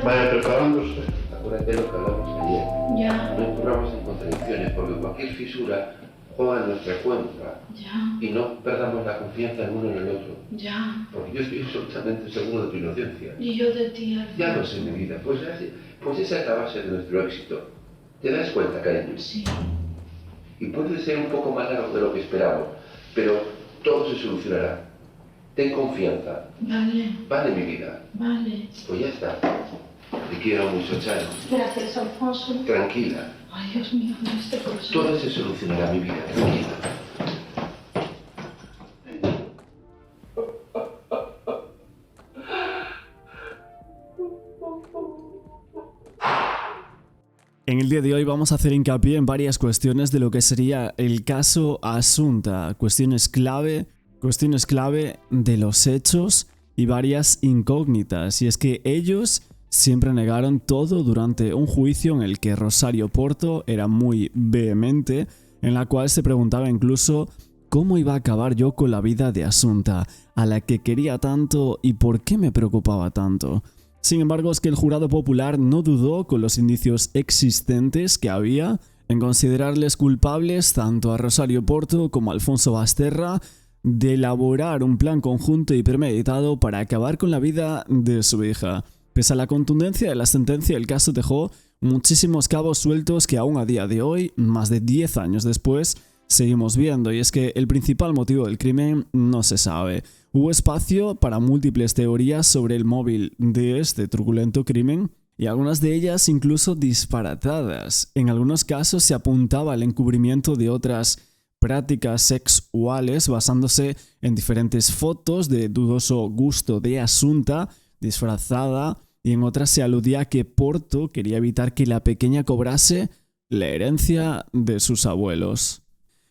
vaya preparándose. Acuérdate lo que hablamos ayer. Ya. No incurramos en contradicciones, porque cualquier fisura juega en nuestra cuenta. Ya. Y no perdamos la confianza en uno en el otro. Ya. Porque yo estoy absolutamente seguro de tu inocencia. Y yo de ti, Alfonso. Ya lo sé, mi vida. Pues esa es la base de nuestro éxito. ¿Te das cuenta, cariño? Sí. Y puede ser un poco más largo de lo que esperamos, pero todo se solucionará. Ten confianza. Vale. Vale, mi vida. Vale. Pues ya está. Te quiero mucho, Charo. Gracias, Alfonso. Tranquila. Ay, Dios mío, con este corazón. Todo se solucionará, mi vida. Tranquila. En el día de hoy vamos a hacer hincapié en varias cuestiones de lo que sería el caso Asunta, cuestiones clave de los hechos y varias incógnitas. Y es que ellos siempre negaron todo durante un juicio en el que Rosario Porto era muy vehemente, en la cual se preguntaba incluso cómo iba a acabar yo con la vida de Asunta, a la que quería tanto y por qué me preocupaba tanto. Sin embargo, es que el jurado popular no dudó con los indicios existentes que había en considerarles culpables tanto a Rosario Porto como a Alfonso Basterra de elaborar un plan conjunto y premeditado para acabar con la vida de su hija. Pese a la contundencia de la sentencia, el caso dejó muchísimos cabos sueltos que aún a día de hoy, más de 10 años después, seguimos viendo, y es que el principal motivo del crimen no se sabe. Hubo espacio para múltiples teorías sobre el móvil de este truculento crimen, y algunas de ellas incluso disparatadas. En algunos casos se apuntaba al encubrimiento de otras prácticas sexuales basándose en diferentes fotos de dudoso gusto de Asunta disfrazada, y en otras se aludía a que Porto quería evitar que la pequeña cobrase la herencia de sus abuelos.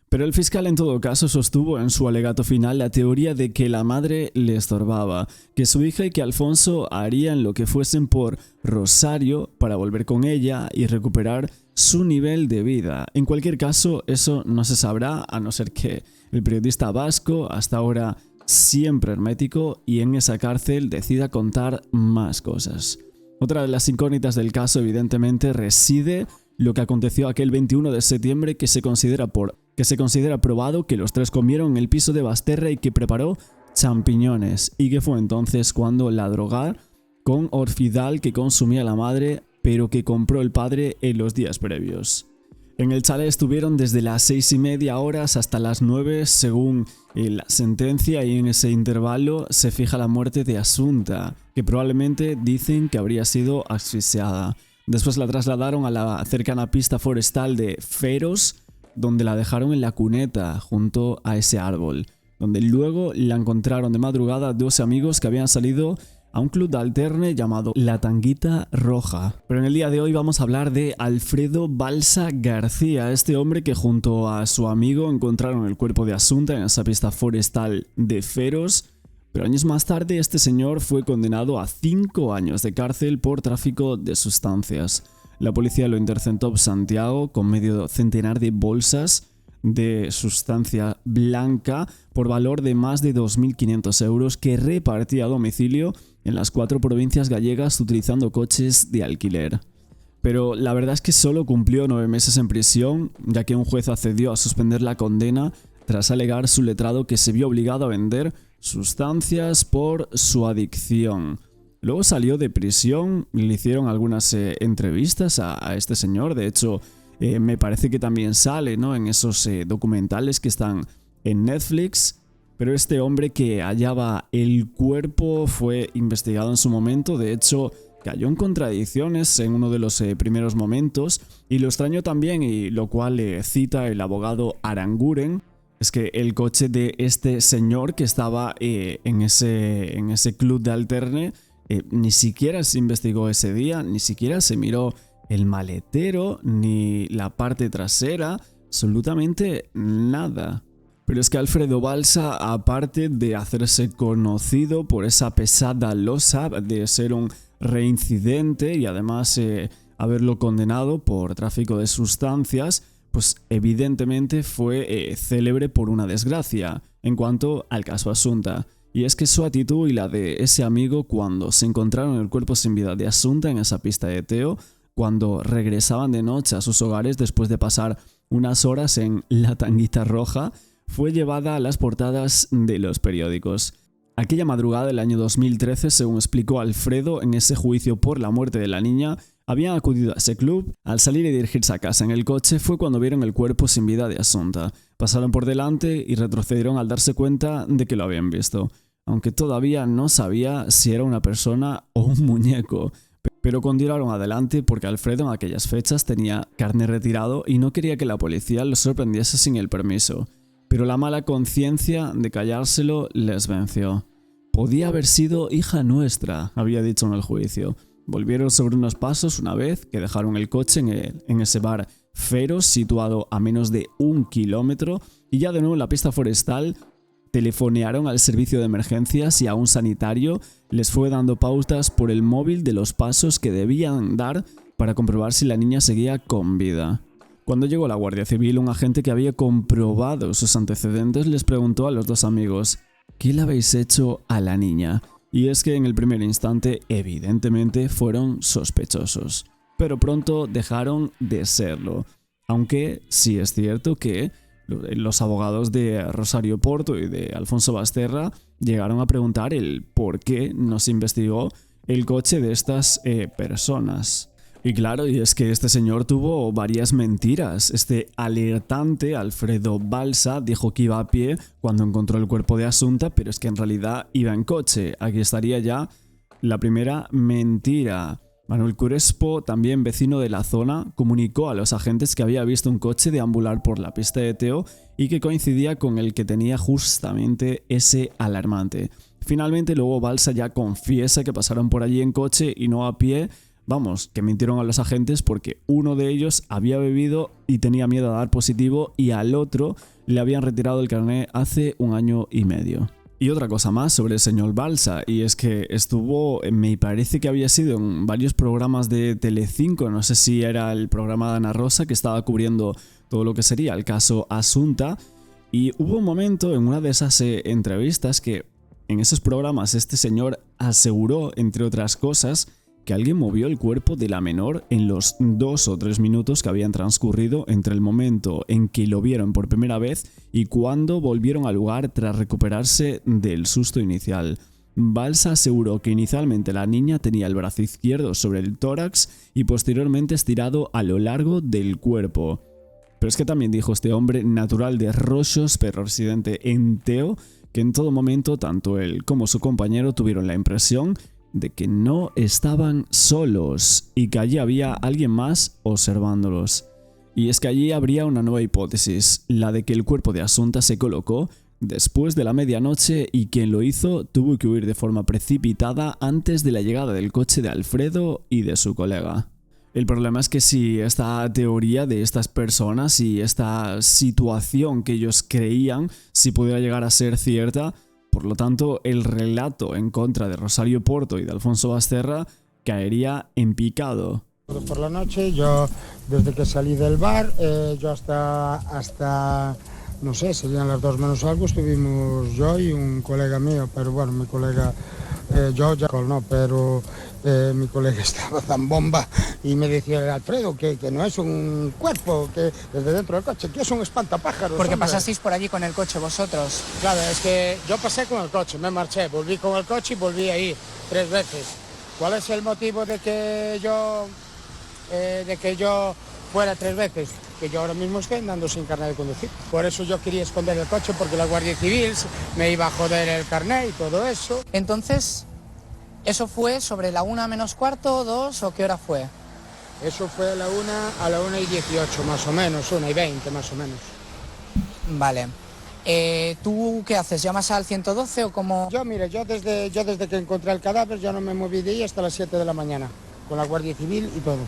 Pero el fiscal en todo caso sostuvo en su alegato final la teoría de que la madre le estorbaba, que su hija y que Alfonso harían lo que fuesen por Rosario para volver con ella y recuperar su nivel de vida. En cualquier caso, eso no se sabrá a no ser que el periodista vasco, hasta ahora siempre hermético y en esa cárcel, decida contar más cosas. Otra de las incógnitas del caso evidentemente reside lo que aconteció aquel 21 de septiembre que se considera probado que los tres comieron en el piso de Basterra y que preparó champiñones, y que fue entonces cuando la drogó con orfidal que consumía la madre pero que compró el padre en los días previos. En el chalet estuvieron desde las 6:30 hasta las 9 según la sentencia, y en ese intervalo se fija la muerte de Asunta, que probablemente dicen que habría sido asfixiada. Después la trasladaron a la cercana pista forestal de Feros, donde la dejaron en la cuneta junto a ese árbol, donde luego la encontraron de madrugada 2 amigos que habían salido a un club de alterne llamado La Tanguita Roja. Pero en el día de hoy vamos a hablar de Alfredo Balsa García, este hombre que junto a su amigo encontraron el cuerpo de Asunta en esa pista forestal de Feros. Pero años más tarde este señor fue condenado a 5 años de cárcel por tráfico de sustancias. La policía lo interceptó en Santiago con medio centenar de bolsas de sustancia blanca por valor de más de 2.500 euros que repartía a domicilio en las 4 provincias gallegas utilizando coches de alquiler. Pero la verdad es que solo cumplió 9 meses en prisión, ya que un juez accedió a suspender la condena tras alegar su letrado que se vio obligado a vender sustancias por su adicción. Luego salió de prisión, le hicieron algunas entrevistas a este señor. De hecho, me parece que también sale, ¿no?, en esos documentales que están en Netflix. Pero este hombre que hallaba el cuerpo fue investigado en su momento. De hecho, cayó en contradicciones en uno de los primeros momentos. Y lo extraño también, y lo cual cita el abogado Aranguren, es que el coche de este señor que estaba en ese club de alterne ni siquiera se investigó ese día, ni siquiera se miró el maletero ni la parte trasera, absolutamente nada. Pero es que Alfredo Balsa, aparte de hacerse conocido por esa pesada losa de ser un reincidente y además haberlo condenado por tráfico de sustancias, pues evidentemente fue célebre por una desgracia en cuanto al caso Asunta. Y es que su actitud y la de ese amigo cuando se encontraron el cuerpo sin vida de Asunta en esa pista de Teo, cuando regresaban de noche a sus hogares después de pasar unas horas en la Tanguita Roja, fue llevada a las portadas de los periódicos. Aquella madrugada del año 2013, según explicó Alfredo en ese juicio por la muerte de la niña, habían acudido a ese club. Al salir y dirigirse a casa en el coche fue cuando vieron el cuerpo sin vida de Asunta. Pasaron por delante y retrocedieron al darse cuenta de que lo habían visto, aunque todavía no sabía si era una persona o un muñeco. Pero continuaron adelante porque Alfredo en aquellas fechas tenía carnet retirado y no quería que la policía lo sorprendiese sin el permiso. Pero la mala conciencia de callárselo les venció. Podía haber sido hija nuestra, había dicho en el juicio. Volvieron sobre unos pasos una vez que dejaron el coche en ese bar Feros, situado a menos de 1 kilómetro, y ya de nuevo en la pista forestal telefonearon al servicio de emergencias y a un sanitario les fue dando pautas por el móvil de los pasos que debían dar para comprobar si la niña seguía con vida. Cuando llegó la Guardia Civil, un agente que había comprobado sus antecedentes les preguntó a los dos amigos: ¿qué le habéis hecho a la niña? Y es que en el primer instante, evidentemente, fueron sospechosos. Pero pronto dejaron de serlo. Aunque sí es cierto que los abogados de Rosario Porto y de Alfonso Basterra llegaron a preguntar el por qué no se investigó el coche de estas personas. Y claro, y es que este señor tuvo varias mentiras. Este alertante, Alfredo Balsa, dijo que iba a pie cuando encontró el cuerpo de Asunta, pero es que en realidad iba en coche. Aquí estaría ya la primera mentira. Manuel Crespo, también vecino de la zona, comunicó a los agentes que había visto un coche deambular por la pista de Teo y que coincidía con el que tenía justamente ese alarmante. Finalmente, luego Balsa ya confiesa que pasaron por allí en coche y no a pie. Vamos, que mintieron a los agentes porque uno de ellos había bebido y tenía miedo a dar positivo y al otro le habían retirado el carnet hace 1 año y medio. Y otra cosa más sobre el señor Balsa, y es que estuvo, me parece que había sido en varios programas de Telecinco, no sé si era el programa de Ana Rosa que estaba cubriendo todo lo que sería el caso Asunta, y hubo un momento en una de esas entrevistas que en esos programas este señor aseguró, entre otras cosas, que alguien movió el cuerpo de la menor en los 2 o 3 minutos que habían transcurrido entre el momento en que lo vieron por primera vez y cuando volvieron al lugar tras recuperarse del susto inicial. Balsa aseguró que inicialmente la niña tenía el brazo izquierdo sobre el tórax y posteriormente estirado a lo largo del cuerpo. Pero es que también dijo este hombre, natural de Roxos pero residente en Teo, que en todo momento tanto él como su compañero tuvieron la impresión de que no estaban solos y que allí había alguien más observándolos. Y es que allí habría una nueva hipótesis, la de que el cuerpo de Asunta se colocó después de la medianoche y quien lo hizo tuvo que huir de forma precipitada antes de la llegada del coche de Alfredo y de su colega. El problema es que si esta teoría de estas personas y esta situación que ellos creían, si pudiera llegar a ser cierta, por lo tanto, el relato en contra de Rosario Porto y de Alfonso Basterra caería en picado. Por la noche, yo desde que salí del bar, yo hasta no sé, serían las 2 menos algo, estuvimos yo y un colega mío, pero bueno, mi colega, yo ya no, pero mi colega estaba tan bomba y me decía Alfredo que no es un cuerpo, que desde dentro del coche, que es un espantapájaros. Porque hombre. pasasteis por allí con el coche vosotros. Claro, es que yo pasé con el coche, me marché, volví con el coche y volví ahí 3 veces. ¿Cuál es el motivo de que yo fuera 3 veces? Que yo ahora mismo estoy andando sin carnet de conducir. Por eso yo quería esconder el coche, porque la Guardia Civil me iba a joder el carnet y todo eso. Entonces, ¿eso fue sobre la 1 menos cuarto, 2 o qué hora fue? Eso fue a la 1:18 más o menos, 1:20 más o menos. Vale. ¿Tú qué haces? ¿Llamas al 112 o cómo? Yo desde que encontré el cadáver, yo no me moví de ahí hasta las 7 de la mañana, con la Guardia Civil y todo.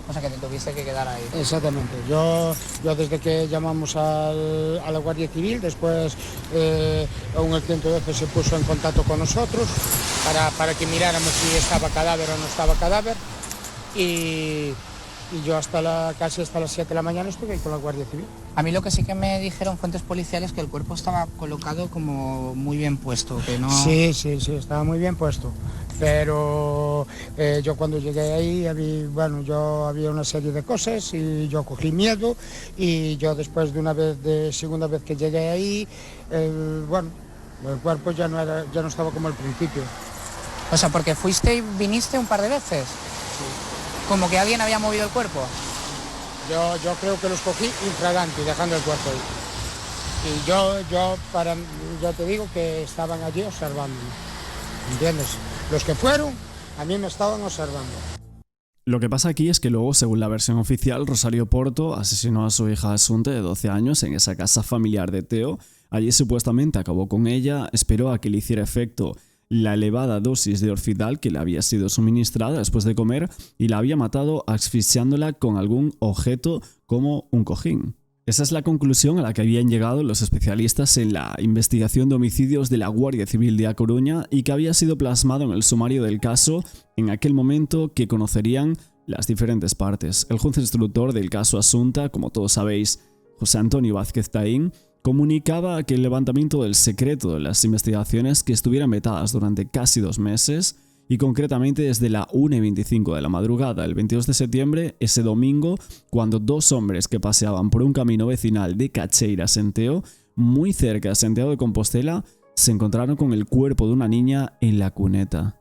O sea que te tuviste que quedar ahí. Exactamente. Yo desde que llamamos a la Guardia Civil, después aún el 112 se puso en contacto con nosotros para que miráramos si estaba cadáver o no estaba cadáver. Y y yo casi hasta las 7 de la mañana estuve ahí con la Guardia Civil. A mí lo que sí que me dijeron fuentes policiales que el cuerpo estaba colocado como muy bien puesto, que no... Sí, estaba muy bien puesto. Pero yo cuando llegué ahí, yo había una serie de cosas y yo cogí miedo y yo después de segunda vez que llegué ahí, el cuerpo ya no estaba como al principio. O sea, porque fuiste y viniste un par de veces. Sí. Como que alguien había movido el cuerpo. Yo creo que los cogí infraganti, dejando el cuerpo ahí. Y yo te digo que estaban allí observándome. ¿Entiendes? Los que fueron, a mí me estaban observando. Lo que pasa aquí es que luego, según la versión oficial, Rosario Porto asesinó a su hija Asunta de 12 años en esa casa familiar de Teo. Allí supuestamente acabó con ella, esperó a que le hiciera efecto la elevada dosis de orfidal que le había sido suministrada después de comer y la había matado asfixiándola con algún objeto como un cojín. Esa es la conclusión a la que habían llegado los especialistas en la investigación de homicidios de la Guardia Civil de A Coruña y que había sido plasmado en el sumario del caso en aquel momento que conocerían las diferentes partes. El juez instructor del caso Asunta, como todos sabéis, José Antonio Vázquez Taín, comunicaba que el levantamiento del secreto de las investigaciones que estuvieran vetadas durante casi 2 meses y concretamente desde la 1:25 de la madrugada del 22 de septiembre, ese domingo, cuando 2 hombres que paseaban por un camino vecinal de Cacheiras en Teo, muy cerca de Santiago de Compostela, se encontraron con el cuerpo de una niña en la cuneta.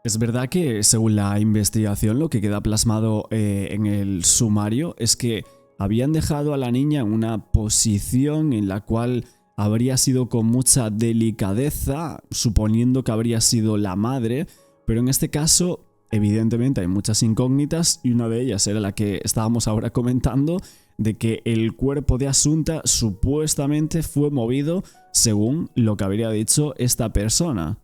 Es verdad que, según la investigación, lo que queda plasmado en el sumario es que habían dejado a la niña en una posición en la cual habría sido con mucha delicadeza, suponiendo que habría sido la madre, pero en este caso, evidentemente hay muchas incógnitas y una de ellas era la que estábamos ahora comentando, de que el cuerpo de Asunta supuestamente fue movido según lo que habría dicho esta persona.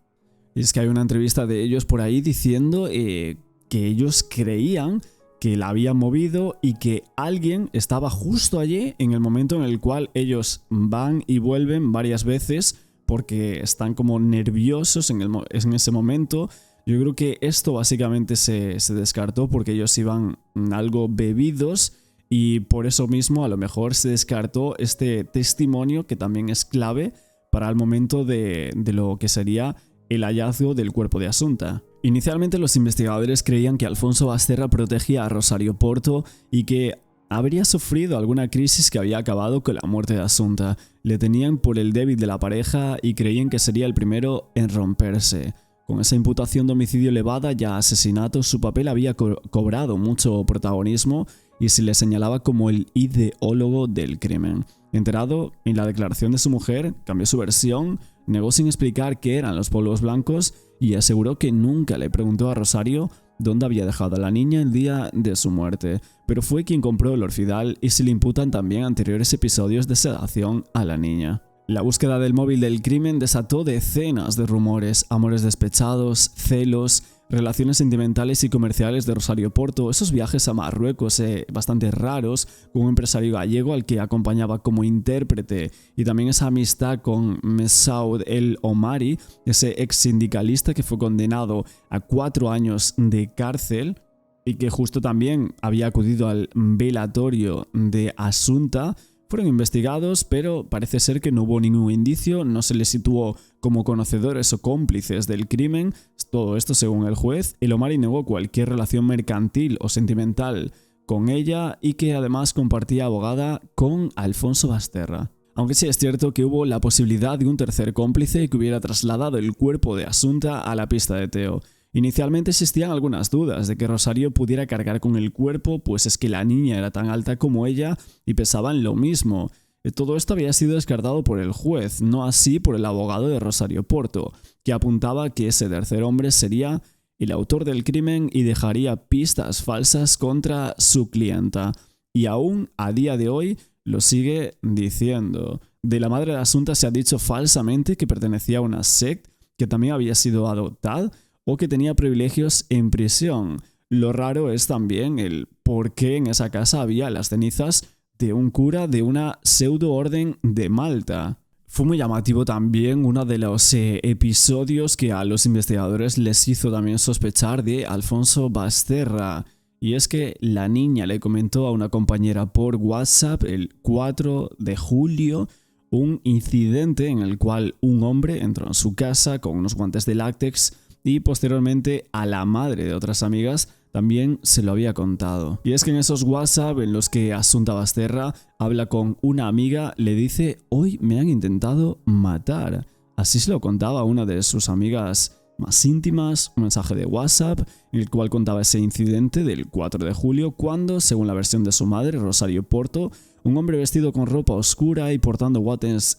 Y es que hay una entrevista de ellos por ahí diciendo que ellos creían que la habían movido y que alguien estaba justo allí en el momento en el cual ellos van y vuelven varias veces porque están como nerviosos en ese momento. Yo creo que esto básicamente se descartó porque ellos iban algo bebidos y por eso mismo a lo mejor se descartó este testimonio que también es clave para el momento de lo que sería el hallazgo del cuerpo de Asunta. Inicialmente los investigadores creían que Alfonso Basterra protegía a Rosario Porto y que habría sufrido alguna crisis que había acabado con la muerte de Asunta. Le tenían por el débil de la pareja y creían que sería el primero en romperse. Con esa imputación de homicidio elevada y a asesinato, su papel había cobrado mucho protagonismo y se le señalaba como el ideólogo del crimen. Enterado en la declaración de su mujer, cambió su versión, negó sin explicar qué eran los polvos blancos y aseguró que nunca le preguntó a Rosario dónde había dejado a la niña el día de su muerte, pero fue quien compró el orfidal y se le imputan también anteriores episodios de sedación a la niña. La búsqueda del móvil del crimen desató decenas de rumores, amores despechados, celos, relaciones sentimentales y comerciales de Rosario Porto, esos viajes a Marruecos bastante raros, con un empresario gallego al que acompañaba como intérprete, y también esa amistad con Messaoud El Omari, ese ex sindicalista que fue condenado a 4 años de cárcel y que justo también había acudido al velatorio de Asunta. Fueron investigados, pero parece ser que no hubo ningún indicio, no se les situó como conocedores o cómplices del crimen. Todo esto según el juez. El Omari negó cualquier relación mercantil o sentimental con ella y que además compartía abogada con Alfonso Basterra. Aunque sí es cierto que hubo la posibilidad de un tercer cómplice que hubiera trasladado el cuerpo de Asunta a la pista de Teo. Inicialmente existían algunas dudas de que Rosario pudiera cargar con el cuerpo, pues es que la niña era tan alta como ella y pesaban lo mismo. Todo esto había sido descartado por el juez, no así por el abogado de Rosario Porto, que apuntaba que ese tercer hombre sería el autor del crimen y dejaría pistas falsas contra su clienta. Y aún a día de hoy lo sigue diciendo. De la madre de Asunta se ha dicho falsamente que pertenecía a una secta, que también había sido adoptada o que tenía privilegios en prisión. Lo raro es también el por qué en esa casa había las cenizas de un cura de una pseudo-orden de Malta. Fue muy llamativo también uno de los episodios que a los investigadores les hizo también sospechar de Alfonso Basterra. y es que la niña le comentó a una compañera por WhatsApp el 4 de julio un incidente en el cual un hombre entró en su casa con unos guantes de látex y posteriormente a la madre de otras amigas también se lo había contado. Y es que en esos WhatsApp en los que Asunta Basterra habla con una amiga, le dice: hoy me han intentado matar. Así se lo contaba a una de sus amigas más íntimas, un mensaje de WhatsApp en el cual contaba ese incidente del 4 de julio cuando, según la versión de su madre, Rosario Porto, un hombre vestido con ropa oscura y portando guantes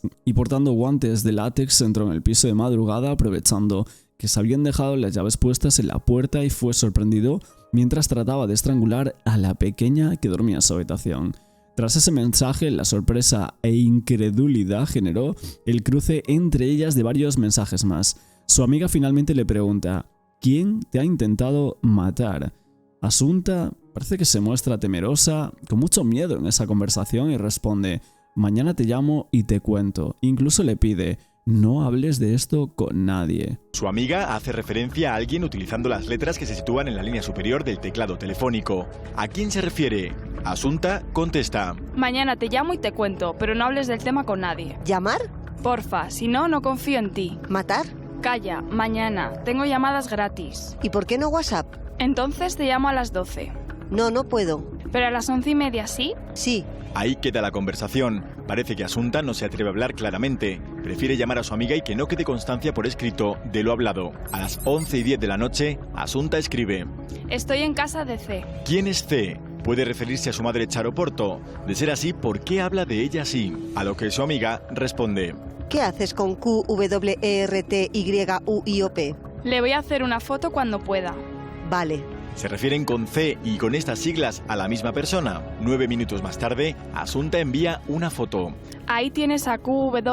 de látex entró en el piso de madrugada aprovechando que se habían dejado las llaves puestas en la puerta y fue sorprendido mientras trataba de estrangular a la pequeña que dormía en su habitación. Tras ese mensaje, la sorpresa e incredulidad generó el cruce entre ellas de varios mensajes más. Su amiga finalmente le pregunta: ¿quién te ha intentado matar? Asunta parece que se muestra temerosa, con mucho miedo en esa conversación y responde: mañana te llamo y te cuento. Incluso le pide: no hables de esto con nadie. Su amiga hace referencia a alguien utilizando las letras que se sitúan en la línea superior del teclado telefónico. ¿A quién se refiere? Asunta contesta: mañana te llamo y te cuento, pero no hables del tema con nadie. ¿Llamar? Porfa, si no, no confío en ti. ¿Matar? Calla, mañana. Tengo llamadas gratis. ¿Y por qué no WhatsApp? Entonces te llamo a las 12. No, no puedo. ¿Pero a las 11:30 sí? Sí. Ahí queda la conversación. Parece que Asunta no se atreve a hablar claramente. Prefiere llamar a su amiga y que no quede constancia por escrito de lo hablado. A las 11:10 de la noche, Asunta escribe: estoy en casa de C. ¿Quién es C? Puede referirse a su madre Charo Porto. De ser así, ¿por qué habla de ella así? A lo que su amiga responde: ¿qué haces con QWERTYUIOP? Le voy a hacer una foto cuando pueda. Vale. ¿Se refieren con C y con estas siglas a la misma persona? 9 minutos más tarde, Asunta envía una foto. Ahí tienes a QWERTYUIOP.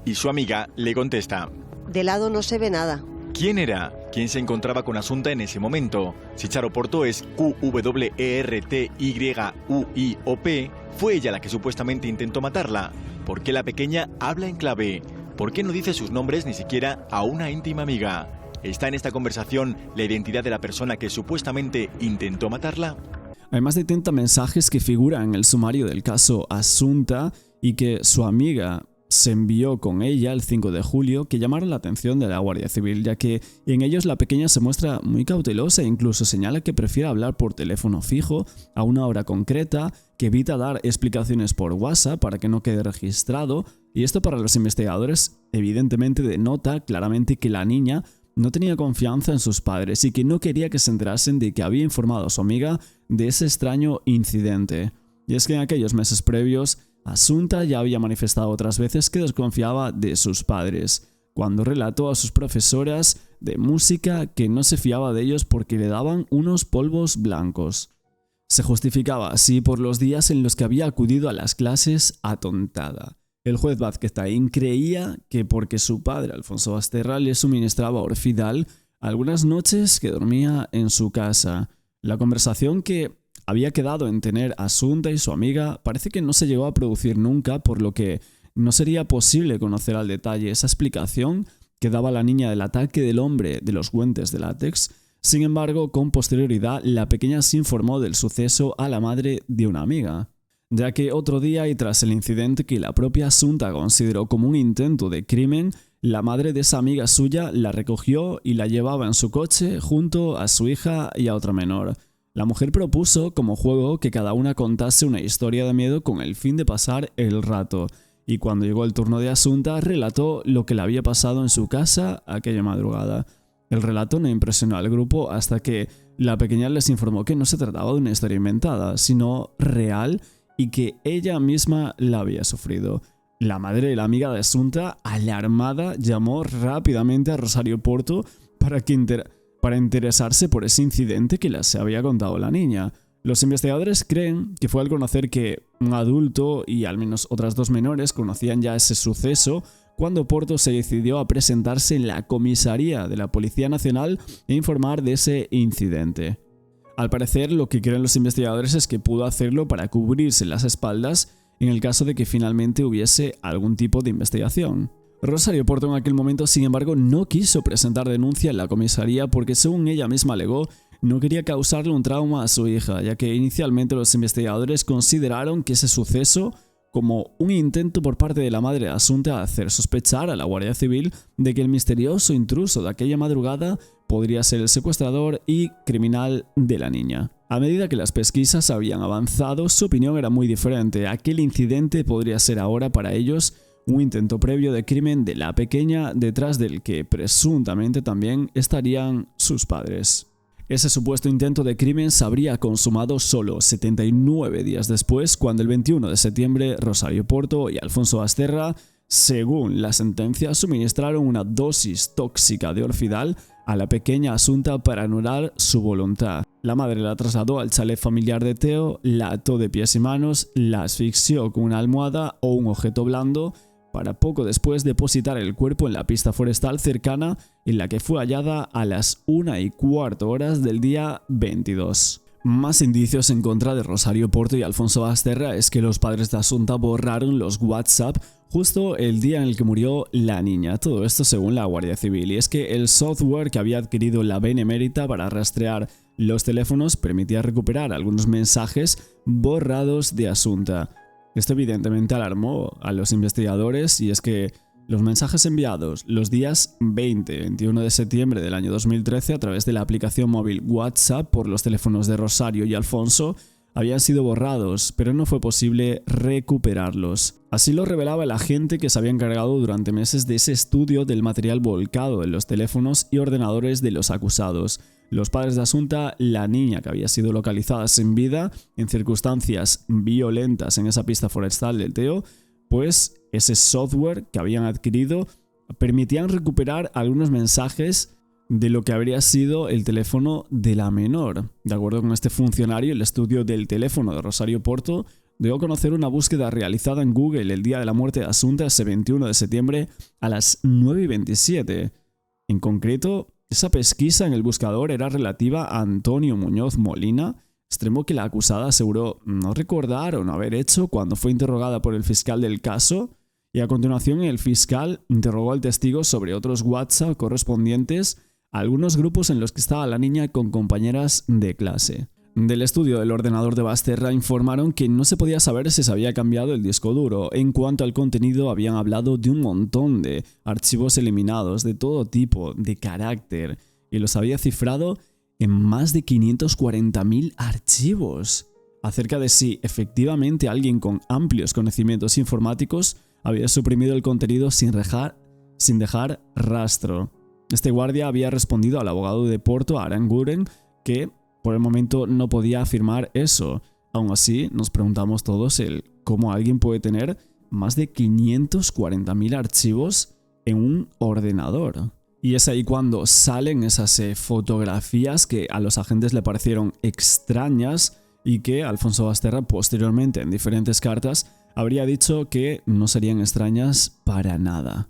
Y su amiga le contesta: De lado no se ve nada. ¿Quién era? ¿Quién se encontraba con Asunta en ese momento? Si Charo Porto es QWERTYUIOP, ¿fue ella la que supuestamente intentó matarla? ¿Por qué la pequeña habla en clave? ¿Por qué no dice sus nombres ni siquiera a una íntima amiga? ¿Está en esta conversación la identidad de la persona que supuestamente intentó matarla? Hay más de 30 mensajes que figuran en el sumario del caso Asunta y que su amiga se envió con ella el 5 de julio que llamaron la atención de la Guardia Civil, ya que en ellos la pequeña se muestra muy cautelosa e incluso señala que prefiere hablar por teléfono fijo a una hora concreta, que evita dar explicaciones por WhatsApp para que no quede registrado, y esto para los investigadores evidentemente denota claramente que la niña no tenía confianza en sus padres y que no quería que se enterasen de que había informado a su amiga de ese extraño incidente. Y es que en aquellos meses previos, Asunta ya había manifestado otras veces que desconfiaba de sus padres, cuando relató a sus profesoras de música que no se fiaba de ellos porque le daban unos polvos blancos. Se justificaba así por los días en los que había acudido a las clases atontada. El juez Vázquez-Taín creía que porque su padre, Alfonso Basterra, le suministraba Orfidal algunas noches que dormía en su casa. La conversación que había quedado en tener Asunta y su amiga parece que no se llegó a producir nunca, por lo que no sería posible conocer al detalle esa explicación que daba la niña del ataque del hombre de los guantes de látex. Sin embargo, con posterioridad, la pequeña se informó del suceso a la madre de una amiga, ya que otro día y tras el incidente que la propia Asunta consideró como un intento de crimen, la madre de esa amiga suya la recogió y la llevaba en su coche junto a su hija y a otra menor. La mujer propuso como juego que cada una contase una historia de miedo con el fin de pasar el rato, y cuando llegó el turno de Asunta relató lo que le había pasado en su casa aquella madrugada. El relato no impresionó al grupo hasta que la pequeña les informó que no se trataba de una historia inventada, sino real y que ella misma la había sufrido. La madre de la amiga de Asunta, alarmada, llamó rápidamente a Rosario Porto para interesarse por ese incidente que les había contado la niña. Los investigadores creen que fue al conocer que un adulto y al menos otras dos menores conocían ya ese suceso cuando Porto se decidió a presentarse en la comisaría de la Policía Nacional e informar de ese incidente. Al parecer, lo que creen los investigadores es que pudo hacerlo para cubrirse las espaldas en el caso de que finalmente hubiese algún tipo de investigación. Rosario Porto en aquel momento, sin embargo, no quiso presentar denuncia en la comisaría porque, según ella misma alegó, no quería causarle un trauma a su hija, ya que inicialmente los investigadores consideraron que ese suceso como un intento por parte de la madre de Asunta de hacer sospechar a la Guardia Civil de que el misterioso intruso de aquella madrugada podría ser el secuestrador y criminal de la niña. A medida que las pesquisas habían avanzado, su opinión era muy diferente. Aquel incidente podría ser ahora para ellos un intento previo de crimen de la pequeña, detrás del que presuntamente también estarían sus padres. Ese supuesto intento de crimen se habría consumado solo 79 días después, cuando el 21 de septiembre Rosario Porto y Alfonso Basterra, según la sentencia, suministraron una dosis tóxica de Orfidal a la pequeña Asunta para anular su voluntad. La madre la trasladó al chalet familiar de Teo, la ató de pies y manos, la asfixió con una almohada o un objeto blando, para poco después depositar el cuerpo en la pista forestal cercana, en la que fue hallada a las 1:15 del día 22. Más indicios en contra de Rosario Porto y Alfonso Basterra es que los padres de Asunta borraron los WhatsApp justo el día en el que murió la niña. Todo esto según la Guardia Civil, y es que el software que había adquirido la Benemérita para rastrear los teléfonos permitía recuperar algunos mensajes borrados de Asunta. Esto evidentemente alarmó a los investigadores, y es que los mensajes enviados los días 20 y 21 de septiembre del año 2013 a través de la aplicación móvil WhatsApp por los teléfonos de Rosario y Alfonso habían sido borrados, pero no fue posible recuperarlos. Así lo revelaba el agente que se había encargado durante meses de ese estudio del material volcado en los teléfonos y ordenadores de los acusados. Los padres de Asunta, la niña que había sido localizada sin vida en circunstancias violentas en esa pista forestal del Teo, pues ese software que habían adquirido permitían recuperar algunos mensajes de lo que habría sido el teléfono de la menor. De acuerdo con este funcionario, el estudio del teléfono de Rosario Porto dio a conocer una búsqueda realizada en Google el día de la muerte de Asunta, ese 21 de septiembre a las 9:27. En concreto, esa pesquisa en el buscador era relativa a Antonio Muñoz Molina, extremo que la acusada aseguró no recordar o no haber hecho cuando fue interrogada por el fiscal del caso, y a continuación el fiscal interrogó al testigo sobre otros WhatsApp correspondientes a algunos grupos en los que estaba la niña con compañeras de clase. Del estudio del ordenador de Basterra informaron que no se podía saber si se había cambiado el disco duro. En cuanto al contenido, habían hablado de un montón de archivos eliminados de todo tipo, de carácter, y los había cifrado en más de 540.000 archivos. Acerca de si efectivamente alguien con amplios conocimientos informáticos había suprimido el contenido sin dejar rastro. Este guardia había respondido al abogado de Porto, Aranguren, que por el momento no podía afirmar eso. Aún así, nos preguntamos todos cómo alguien puede tener más de 540.000 archivos en un ordenador. Y es ahí cuando salen esas fotografías que a los agentes le parecieron extrañas y que Alfonso Basterra posteriormente en diferentes cartas habría dicho que no serían extrañas para nada.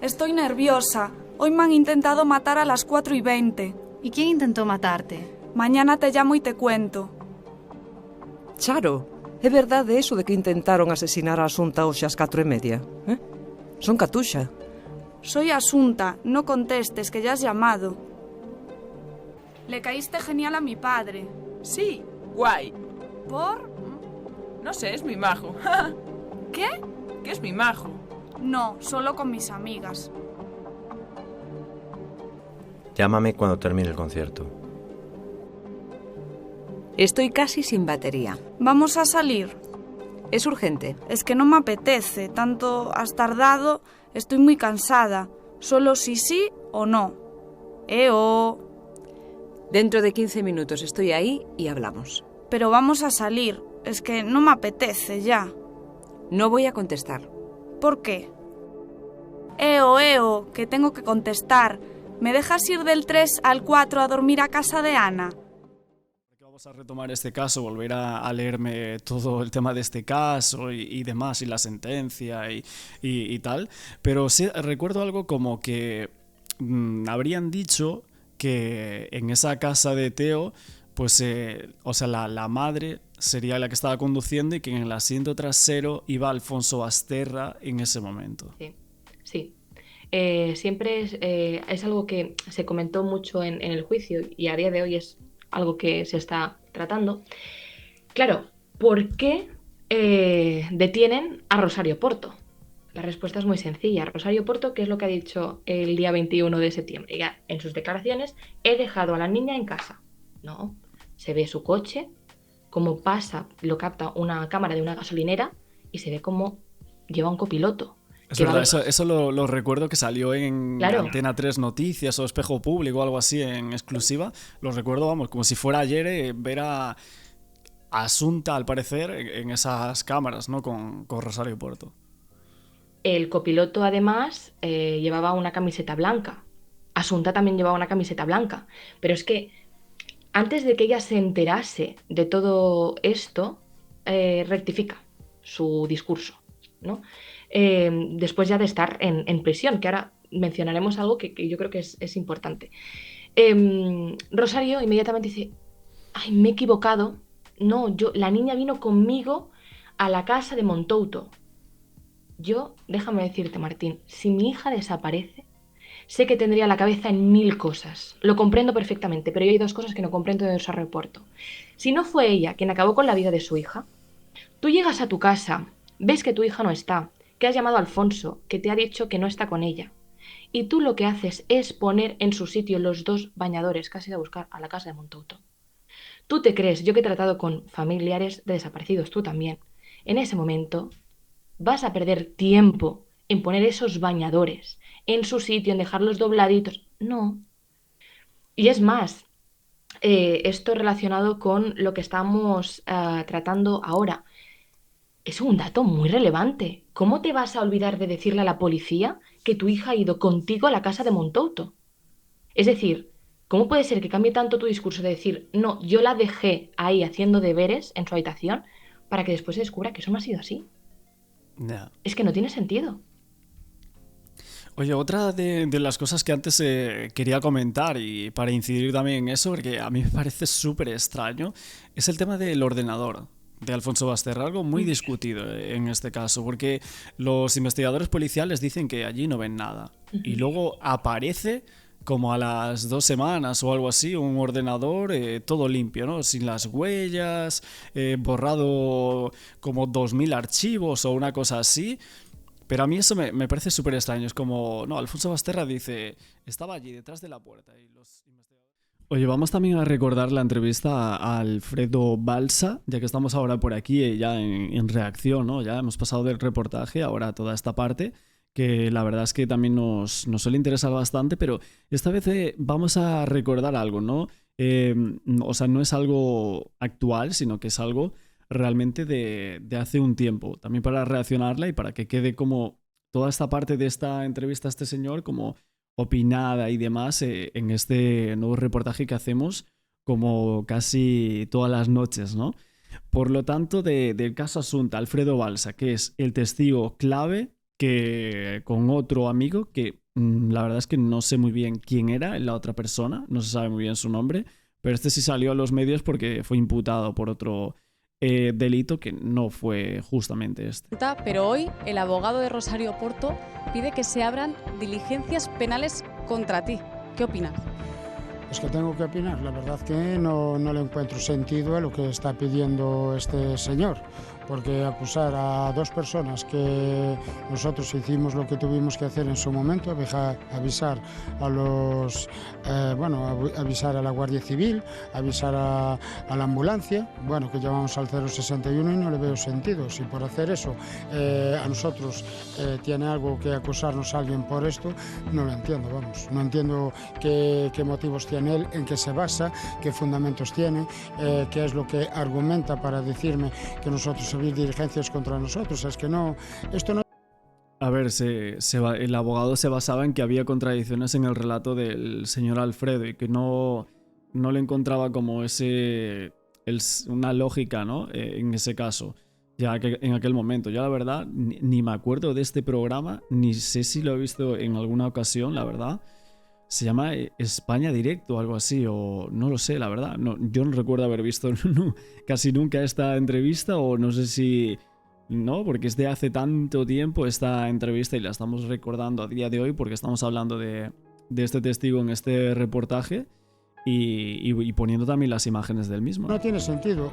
Estoy nerviosa. Hoy me han intentado matar a las 4:20. ¿Y quién intentó matarte? Mañana te llamo y te cuento. Charo, é verdade eso de que intentaron asesinar a Asunta hoxe ás 4:30? Son catuxa. Soy Asunta, no contestes, que ya has llamado. Le caíste genial a mi padre. Sí, guay. ¿Por? No sé, es mi majo. ¿Qué? Que es mi majo. No, solo con mis amigas. Llámame cuando termine el concierto. Estoy casi sin batería. ¿Vamos a salir? Es urgente. Es que no me apetece, tanto has tardado, estoy muy cansada. Solo si sí o no. Dentro de 15 minutos estoy ahí y hablamos. Pero vamos a salir, es que no me apetece ya. No voy a contestar. ¿Por qué? Que tengo que contestar. ¿Me dejas ir del 3 al 4 a dormir a casa de Ana? Vamos a retomar este caso, volver a leerme todo el tema de este caso y demás, y la sentencia y tal. Pero sí recuerdo algo como que habrían dicho que en esa casa de Teo, pues, la madre sería la que estaba conduciendo y que en el asiento trasero iba Alfonso Basterra en ese momento. Sí. siempre es algo que se comentó mucho en el juicio y a día de hoy es algo que se está tratando. Claro, ¿por qué detienen a Rosario Porto? La respuesta es muy sencilla. Rosario Porto, ¿qué es lo que ha dicho el día 21 de septiembre? Ya en sus declaraciones, he dejado a la niña en casa. No, se ve su coche, cómo pasa, lo capta una cámara de una gasolinera y se ve cómo lleva un copiloto. Es verdad, eso lo recuerdo que salió en Claro. Antena 3 Noticias o Espejo Público o algo así en exclusiva. Lo recuerdo, vamos, como si fuera ayer ver a Asunta, al parecer, en esas cámaras, ¿no? Con Rosario Porto. El copiloto, además, llevaba una camiseta blanca. Asunta también llevaba una camiseta blanca. Pero es que antes de que ella se enterase de todo esto, rectifica su discurso, ¿no? Después ya de estar en prisión, que ahora mencionaremos algo que yo creo que es importante. Rosario inmediatamente dice, ay, me he equivocado. No, la niña vino conmigo a la casa de Montouto. Yo, déjame decirte, Martín, si mi hija desaparece, sé que tendría la cabeza en 1000 cosas. Lo comprendo perfectamente, pero hay 2 cosas que no comprendo de Rosario Porto. Si no fue ella quien acabó con la vida de su hija, tú llegas a tu casa, ves que tu hija no está, que has llamado a Alfonso, que te ha dicho que no está con ella, y tú lo que haces es poner en su sitio los 2 bañadores que has ido a buscar a la casa de Montouto. Tú te crees, yo que he tratado con familiares de desaparecidos, tú también, en ese momento vas a perder tiempo en poner esos bañadores en su sitio, en dejarlos dobladitos. No. Y es más, esto relacionado con lo que estamos tratando ahora. Es un dato muy relevante. ¿Cómo te vas a olvidar de decirle a la policía que tu hija ha ido contigo a la casa de Montouto? Es decir, ¿cómo puede ser que cambie tanto tu discurso de decir, no, yo la dejé ahí haciendo deberes en su habitación para que después se descubra que eso no ha sido así? Yeah. Es que no tiene sentido. Oye, otra de las cosas que antes quería comentar y para incidir también en eso, porque a mí me parece súper extraño, es el tema del ordenador de Alfonso Basterra, algo muy discutido en este caso, porque los investigadores policiales dicen que allí no ven nada y luego aparece como a las 2 semanas o algo así un ordenador todo limpio, ¿no? Sin las huellas, borrado como 2000 archivos o una cosa así. Pero a mí eso me parece súper extraño. Es como, no, Alfonso Basterra dice, estaba allí detrás de la puerta y los investigadores... Oye, vamos también a recordar la entrevista a Alfredo Balsa, ya que estamos ahora por aquí ya en reacción, ¿no? Ya hemos pasado del reportaje ahora a toda esta parte, que la verdad es que también nos suele interesar bastante, pero esta vez vamos a recordar algo, ¿no? O sea, no es algo actual, sino que es algo realmente de hace un tiempo, también para reaccionarla y para que quede como toda esta parte de esta entrevista a este señor como opinada y demás en este nuevo reportaje que hacemos como casi todas las noches, ¿no? Por lo tanto, del caso Asunta, Alfredo Balsa, que es el testigo clave que con otro amigo que la verdad es que no sé muy bien quién era la otra persona, no se sabe muy bien su nombre, pero este sí salió a los medios porque fue imputado por otro delito que no fue justamente este. Pero hoy el abogado de Rosario Porto pide que se abran diligencias penales contra ti. ¿Qué opinas? Es que tengo que opinar, la verdad que no le encuentro sentido a lo que está pidiendo este señor, porque acusar a 2 personas que nosotros hicimos lo que tuvimos que hacer en su momento, avisar a los, avisar a la Guardia Civil, avisar a la ambulancia, bueno, que llamamos al 061 y no le veo sentido. Si por hacer eso a nosotros tiene algo que acusarnos a alguien por esto, no lo entiendo, vamos, no entiendo qué motivos tiene él, en qué se basa, qué fundamentos tiene, qué es lo que argumenta para decirme que nosotros abrir diligencias contra nosotros. Es que no, esto no... A ver, el abogado se basaba en que había contradicciones en el relato del señor Alfredo y que no le encontraba como una lógica, ¿no? En ese caso, ya que en aquel momento. Yo la verdad ni me acuerdo de este programa, ni sé si lo he visto en alguna ocasión, la verdad. Se llama España Directo o algo así, o no lo sé, la verdad. No, yo no recuerdo haber visto casi nunca esta entrevista, o no sé si ¿no? Porque es de hace tanto tiempo esta entrevista y la estamos recordando a día de hoy porque estamos hablando de este testigo en este reportaje y poniendo también las imágenes del mismo. No tiene sentido.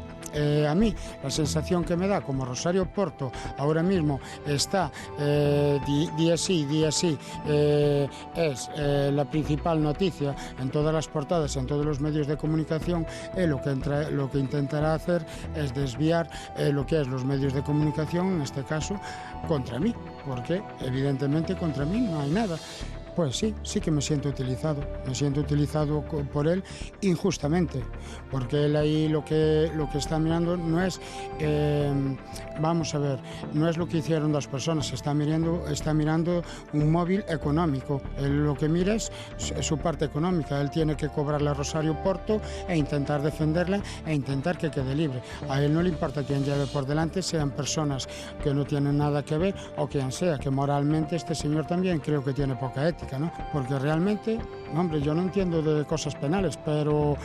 A mí la sensación que me da, como Rosario Porto ahora mismo está día sí, es la principal noticia en todas las portadas, en todos los medios de comunicación, lo que intentará hacer es desviar lo que es los medios de comunicación, en este caso, contra mí, porque evidentemente contra mí no hay nada. Pues sí que me siento utilizado por él injustamente, porque él ahí lo que está mirando no es, vamos a ver, no es lo que hicieron dos personas, está mirando un móvil económico, él lo que mira es su parte económica, él tiene que cobrarle a Rosario Porto e intentar defenderla e intentar que quede libre. A él no le importa quién lleve por delante, sean personas que no tienen nada que ver o quien sea, que moralmente este señor también creo que tiene poca ética, ¿no? Porque realmente, hombre, yo no entiendo de cosas penales, pero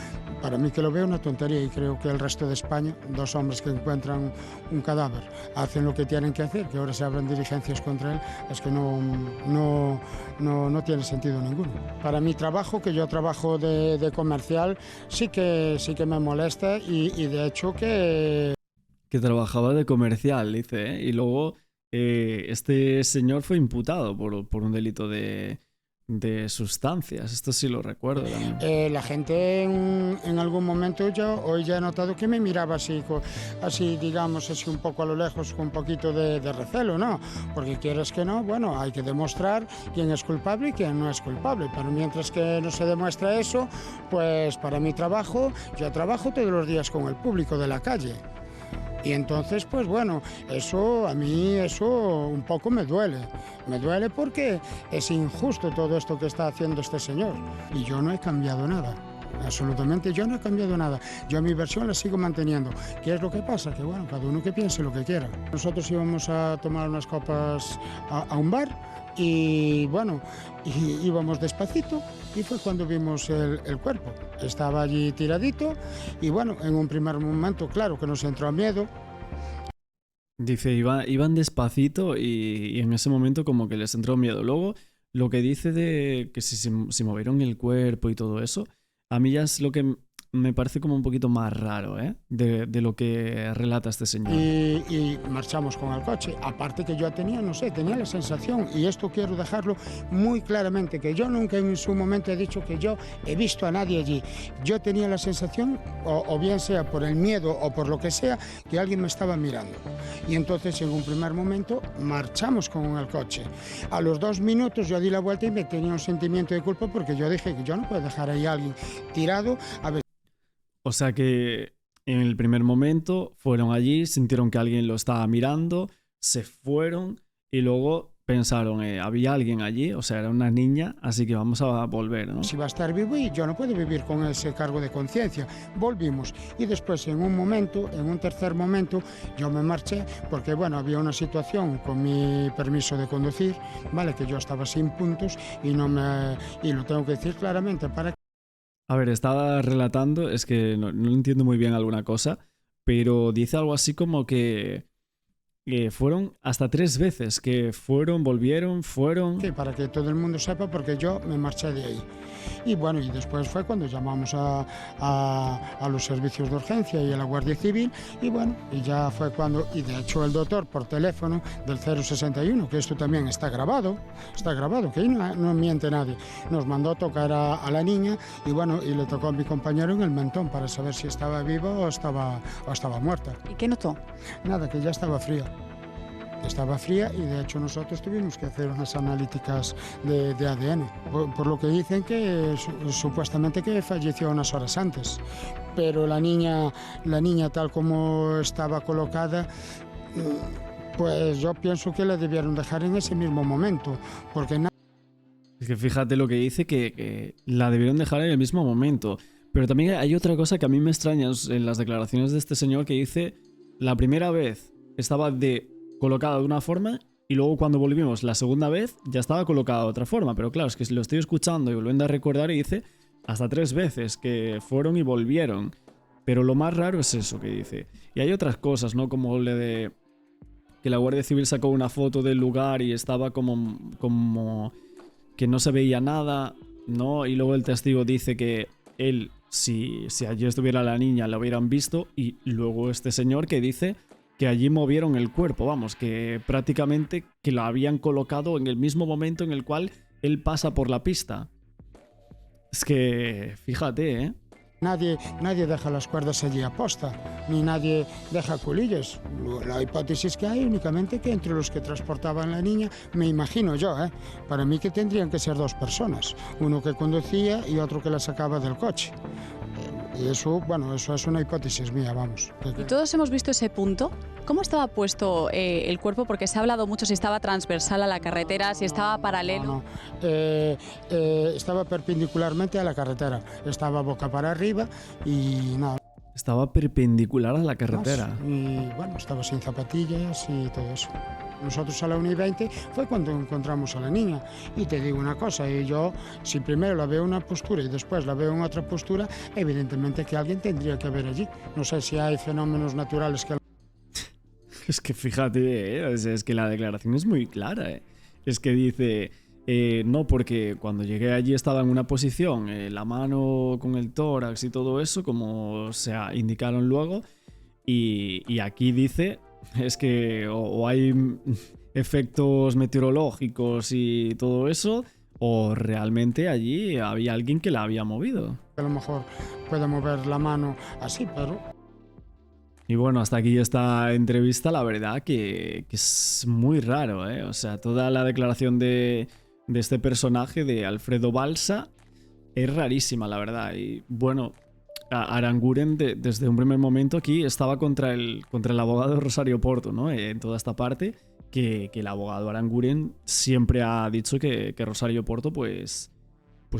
para mí que lo veo una tontería y creo que el resto de España, dos hombres que encuentran un cadáver, hacen lo que tienen que hacer, que ahora se abran diligencias contra él, es que no tiene sentido ninguno. Para mi trabajo, que yo trabajo de comercial, sí que me molesta y de hecho que trabajaba de comercial, dice, ¿eh? Y luego este señor fue imputado por un delito de sustancias, esto sí lo recuerdo. La gente en algún momento hoy ya he notado que me miraba así, digamos, así un poco a lo lejos, con un poquito de recelo, ¿no? Porque quieres que no, bueno, hay que demostrar quién es culpable y quién no es culpable, pero mientras que no se demuestra eso, pues para mi trabajo, yo trabajo todos los días con el público de la calle. Y entonces, pues bueno, a mí un poco me duele. Me duele porque es injusto todo esto que está haciendo este señor. Y yo no he cambiado nada. Absolutamente, yo no he cambiado nada. Yo mi versión la sigo manteniendo. ¿Qué es lo que pasa? Que bueno, cada uno que piense lo que quiera. Nosotros íbamos a tomar unas copas a un bar y bueno, íbamos despacito y fue cuando vimos el cuerpo. Estaba allí tiradito y bueno, en un primer momento, claro, que nos entró miedo. Dice, iban despacito y en ese momento como que les entró miedo. Luego, lo que dice de que si movieron el cuerpo y todo eso, a mí ya es lo que me parece como un poquito más raro, ¿eh? De lo que relata este señor. Y marchamos con el coche. Aparte que yo tenía la sensación, y esto quiero dejarlo muy claramente, que yo nunca en su momento he dicho que yo he visto a nadie allí. Yo tenía la sensación, o bien sea por el miedo o por lo que sea, que alguien me estaba mirando. Y entonces en un primer momento marchamos con el coche. A los 2 minutos yo di la vuelta y me tenía un sentimiento de culpa porque yo dije que yo no puedo dejar ahí a alguien tirado. O sea que en el primer momento fueron allí, sintieron que alguien lo estaba mirando, se fueron y luego pensaron, había alguien allí, o sea, era una niña, así que vamos a volver, ¿no? Si va a estar vivo y yo no puedo vivir con ese cargo de conciencia. Volvimos y después en un tercer momento, yo me marché porque, bueno, había una situación con mi permiso de conducir, ¿vale? Que yo estaba sin puntos y lo tengo que decir claramente para... A ver, estaba relatando, es que no entiendo muy bien alguna cosa, pero dice algo así como que fueron hasta 3 veces, que volvieron. Sí, para que todo el mundo sepa, porque yo me marché de ahí. Y bueno, y después fue cuando llamamos a los servicios de urgencia y a la Guardia Civil, y bueno, y ya fue cuando, y de hecho el doctor por teléfono del 061, que esto también está grabado, que ahí no miente nadie, nos mandó a tocar a la niña, y bueno, y le tocó a mi compañero en el mentón para saber si estaba viva o estaba muerta. ¿Y qué notó? Nada, que ya estaba fría. Estaba fría y de hecho nosotros tuvimos que hacer unas analíticas de ADN. Por lo que dicen que supuestamente que falleció unas horas antes. Pero la niña tal como estaba colocada, pues yo pienso que la debieron dejar en ese mismo momento. Porque es que fíjate lo que dice, que la debieron dejar en el mismo momento. Pero también hay otra cosa que a mí me extraña en las declaraciones de este señor, que dice, la primera vez estaba colocada de una forma y luego cuando volvimos la segunda vez ya estaba colocada de otra forma. Pero claro, es que lo estoy escuchando y volviendo a recordar y dice hasta 3 veces que fueron y volvieron. Pero lo más raro es eso que dice. Y hay otras cosas, ¿no? Como que la Guardia Civil sacó una foto del lugar y estaba como que no se veía nada, ¿no? Y luego el testigo dice que él, si allí estuviera la niña, la hubieran visto, y luego este señor que dice que allí movieron el cuerpo, vamos, que prácticamente que lo habían colocado en el mismo momento en el cual él pasa por la pista. Es que, fíjate, ¿eh? Nadie deja las cuerdas allí aposta, ni nadie deja culillos. La hipótesis que hay únicamente que entre los que transportaban la niña, me imagino yo, para mí que tendrían que ser 2 personas, uno que conducía y otro que la sacaba del coche. Y eso, bueno, eso es una hipótesis mía, vamos. Y todos hemos visto ese punto. ¿Cómo estaba puesto el cuerpo? Porque se ha hablado mucho si estaba transversal a la carretera, si estaba paralelo. Estaba perpendicularmente a la carretera. Estaba boca para arriba y nada. Estaba perpendicular a la carretera. Y bueno, estaba sin zapatillas y todo eso. Nosotros a la 1:20 fue cuando encontramos a la niña. Y te digo una cosa, yo si primero la veo en una postura y después la veo en otra postura, evidentemente que alguien tendría que haber allí. No sé si hay fenómenos naturales que... Es que fíjate, es que la declaración es muy clara. Es que dice, no, porque cuando llegué allí estaba en una posición, la mano con el tórax y todo eso, como se indicaron luego, y aquí dice, es que o hay efectos meteorológicos y todo eso, o realmente allí había alguien que la había movido. A lo mejor puede mover la mano así, pero... Y bueno, hasta aquí esta entrevista, la verdad que es muy raro, ¿eh? O sea, toda la declaración de este personaje, de Alfredo Balsa, es rarísima, la verdad. Y bueno, Aranguren desde un primer momento aquí estaba contra el abogado Rosario Porto, ¿no? En toda esta parte, que el abogado Aranguren siempre ha dicho que Rosario Porto, pues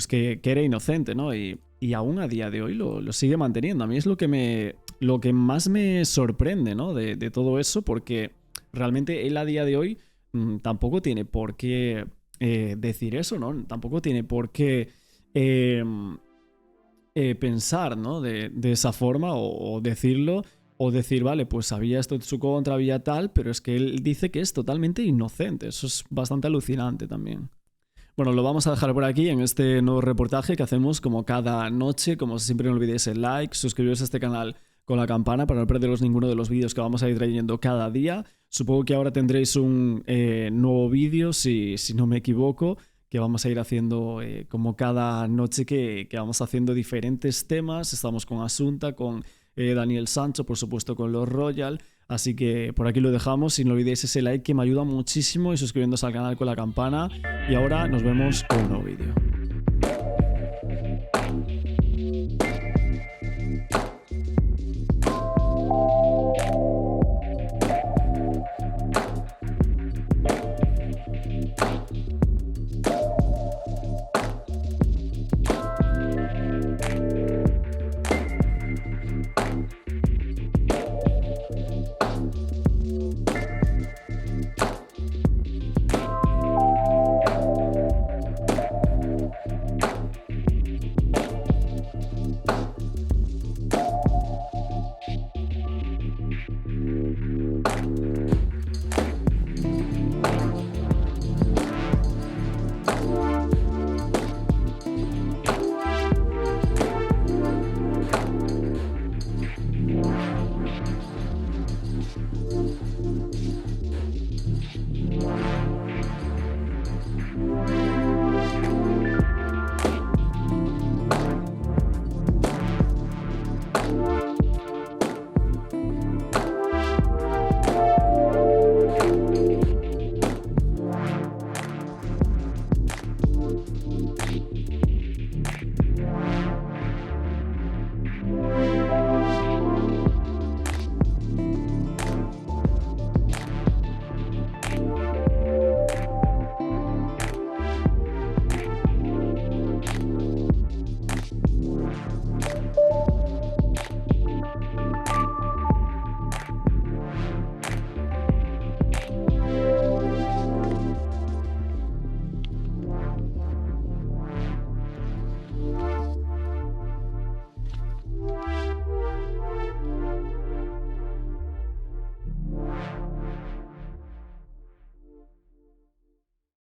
que era inocente, ¿no? Y aún a día de hoy lo sigue manteniendo. A mí es lo que más me sorprende, ¿no? De todo eso, porque realmente él a día de hoy tampoco tiene por qué decir eso, ¿no? Tampoco tiene por qué pensar, ¿no? De esa forma o decirlo, o decir, vale, pues había esto en su contra, había tal, pero es que él dice que es totalmente inocente. Eso es bastante alucinante también. Bueno, lo vamos a dejar por aquí en este nuevo reportaje que hacemos como cada noche. Como siempre, no olvidéis el like, suscribiros a este canal con la campana para no perderos ninguno de los vídeos que vamos a ir trayendo cada día. Supongo que ahora tendréis un nuevo vídeo, si no me equivoco, que vamos a ir haciendo como cada noche que vamos haciendo diferentes temas. Estamos con Asunta, con Daniel Sancho, por supuesto con los Royal. Así que por aquí lo dejamos y no olvidéis ese like que me ayuda muchísimo y suscribiéndose al canal con la campana. Y ahora nos vemos con un nuevo vídeo.